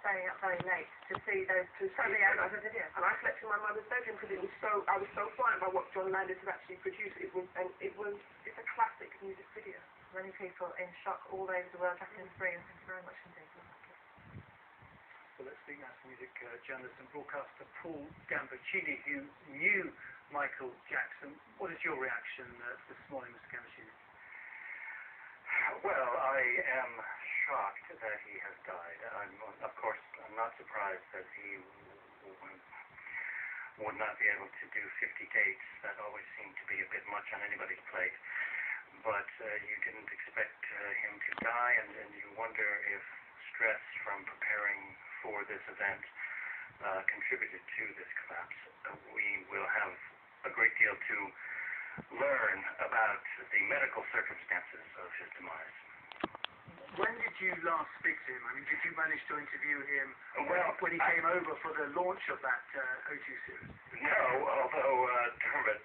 staying up very late to see those two Sadly, as a video. And I slept in my mother's bedroom because I was so frightened by what John Landis had actually produced. It's a classic music video. Many people in shock all over the world. Jacqueline Freeman, thank you very much indeed. So let's speak now to music journalist and broadcaster Paul Gambaccini, who knew Michael Jackson. What is your reaction this morning, Mr. Gambaccini? Well, I am shocked that he has died. Of course, I'm not surprised that he would not be able to do 50 dates. That always seemed to be a bit much on anybody's plate. But you didn't expect him to die, and you wonder if stress from preparing for this event contributed to this collapse. We will have a great deal to learn about the medical circumstances of his demise. When did you last speak to him? I mean, did you manage to interview him when he came over for the launch of that O2 series? No, although Dermot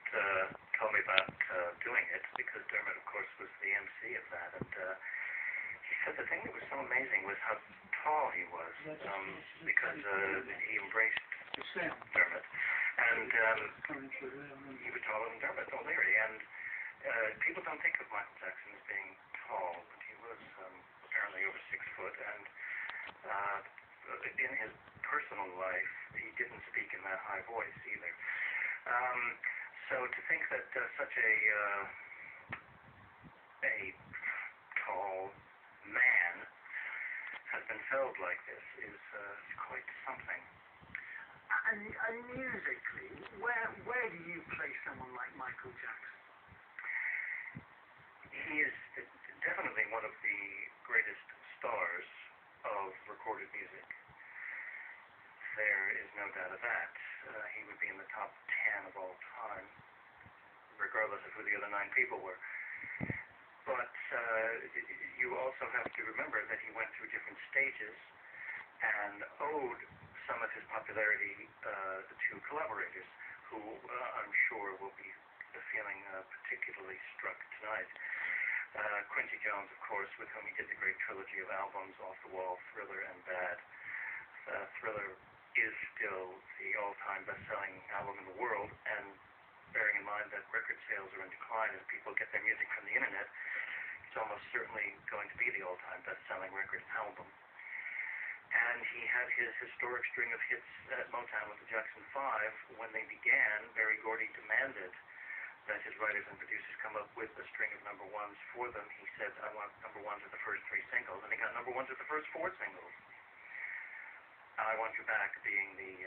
told me about doing it, because Dermot, of course, was the MC of that, and he said the thing that was so amazing was how tall he was, because he embraced Dermot, and he was taller than Dermot O'Leary, and people don't think of Michael Jackson as being tall, but he was apparently over 6 foot, and in his personal life, he didn't speak in that high voice either. So to think that such a tall man has been felled like this is quite something. And musically, where do you place someone like Michael Jackson? He is definitely one of the greatest stars of recorded music. There is no doubt of that. He would be in the top 10 of all time, regardless of who the other 9 people were. But you also have to remember that he went through different stages and owed some of his popularity to collaborators who I'm sure will be feeling particularly struck tonight. Quincy Jones, of course, with whom he did the great trilogy of albums, Off the Wall, Thriller, and Bad. Thriller is still the all-time best-selling album in the world, and bearing in mind that record sales are in decline as people get their music from the internet, it's almost certainly going to be the all-time best-selling record album. And he had his historic string of hits at Motown with the Jackson 5. When they began, Berry Gordy demanded that his writers and producers come up with a string of number ones for them. He said, I want number ones at the first 3 singles, and he got number ones at the first 4 singles. I Want You Back being the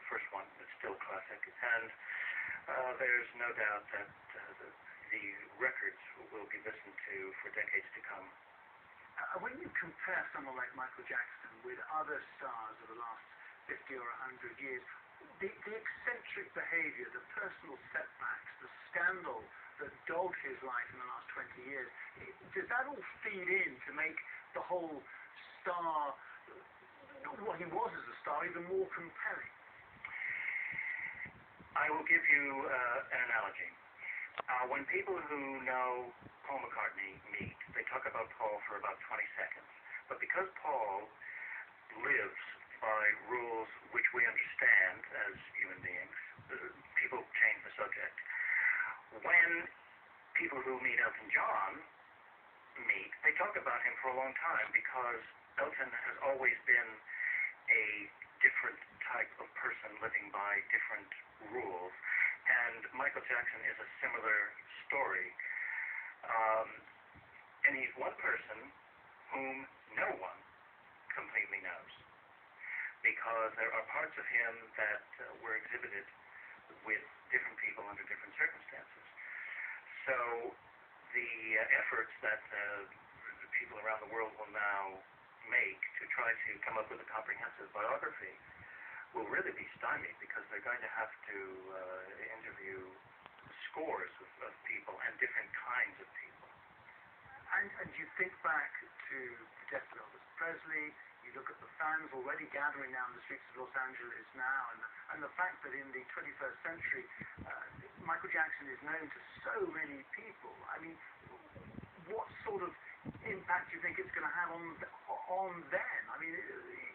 first one, it's still classic, and there's no doubt that the records will be listened to for decades to come. When you compare someone like Michael Jackson with other stars of the last 50 or 100 years, the eccentric behavior, the personal setbacks, the scandal that dogged his life in the last 20 years, does that all feed in to make the whole star, what he was as a star, even more compelling? I will give you an analogy. When people who know Paul McCartney meet, they talk about Paul for about 20 seconds. But because Paul lives by rules which we understand as human beings, people change the subject. When people who meet Elton John meet, they talk about him for a long time because Elton has always been a different type of person living by different rules. And Michael Jackson is a similar story. And he's one person whom no one completely knows, because there are parts of him that were exhibited with different people under different circumstances. So the efforts that people around the world will now make to try to come up with a comprehensive biography will really be stymied, because they're going to have to interview scores of people and different kinds of people. And you think back to the death of Elvis Presley, you look at the fans already gathering down the streets of Los Angeles now, and the fact that in the 21st century, Michael Jackson is known to so many people. I mean, what sort of impact do you think it's going to have on them? I mean,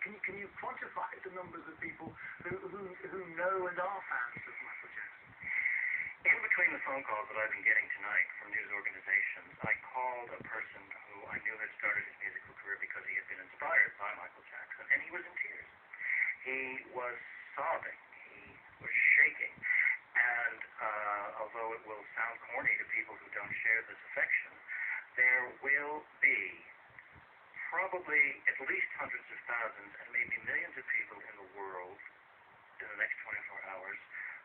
can Can you quantify the numbers of people who know and are fans of Michael Jackson? In between the phone calls that I've been getting tonight from news organizations, I called a person who I knew had started his musical career because he had been inspired by Michael Jackson, and he was in tears. He was sobbing. He was shaking. And although it will sound corny to people who don't share this affection, there will be probably at least hundreds of thousands and maybe millions of people in the world in the next 24 hours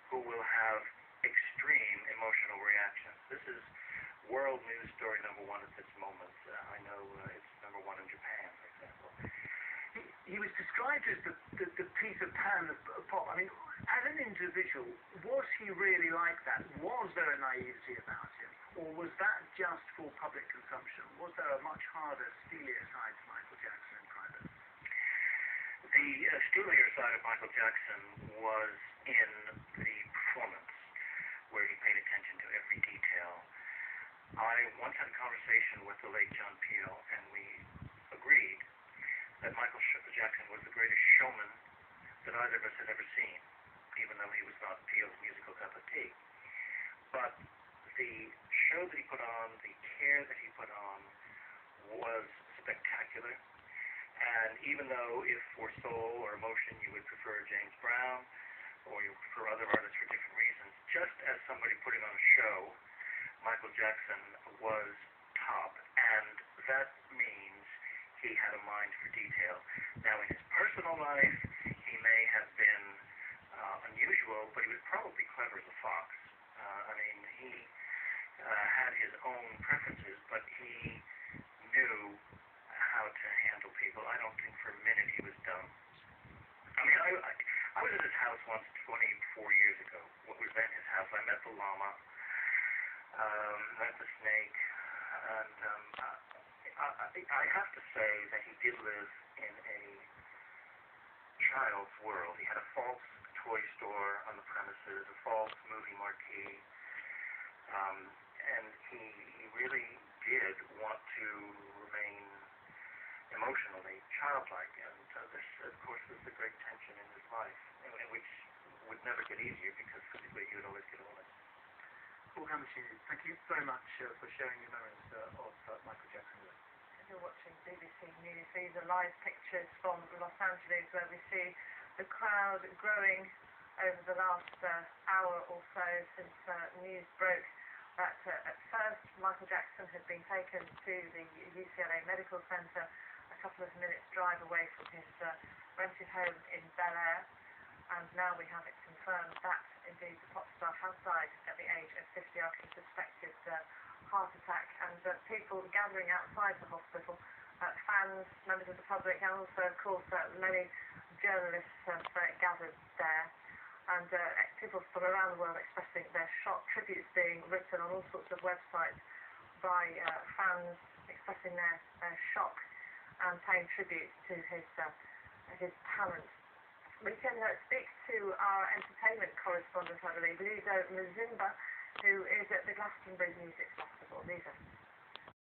who will have extreme emotional reactions. This is world news story number one at this moment. I know it's number one in Japan, for example. He was described as the Peter Pan of pop. I mean, as an individual, was he really like that? Was there a naivety about him? Or was that just for public consumption? Was there a much harder, steelier side to Michael Jackson in private? The steelier side of Michael Jackson was in the performance, where he paid attention to every detail. I once had a conversation with the late John Peel, and we agreed that Michael Jackson was the greatest showman that either of us had ever seen, even though he was not Peel's musical cup of tea. But the show that he put on, the care that he put on, was spectacular. And even though if for soul or emotion you would prefer James Brown, or you prefer other artists for different reasons, just as somebody putting on a show, Michael Jackson was top. And that means he had a mind for detail. Now, in his personal life, he may have been unusual, but he was probably clever as a fox. I mean, he had his own preferences, but he knew how to handle people. I don't think for a minute he was dumb. I mean, I was at his house once 24 years ago. What was then his house? I met the llama, met the snake, and I have to say that he did live in a child's world. He had a false toy store on the premises, a false movie marquee, and he really did want to remain emotionally childlike. And this, of course, was the great tension in his life, which would never get easier because physically he would always get older. Paul Gamashini, thank you very much for sharing your memories of Michael Jackson with us. You're watching BBC News. These are live pictures from Los Angeles, where we see the crowd growing over the last hour or so since news broke that at first Michael Jackson had been taken to the UCLA Medical Center, a couple of minutes drive away from his rented home in Bel Air, and now we have it confirmed that indeed the pop star has died at the age of 50 after a suspected heart attack, and people gathering outside the hospital, fans, members of the public, and also, of course, many journalists have gathered there, and people from around the world expressing their shock, tributes being written on all sorts of websites by fans expressing their shock and paying tribute to his talent. We can speak to our entertainment correspondent, I believe, Liza Mzimba, who is at the Glastonbury Music Festival. Liza.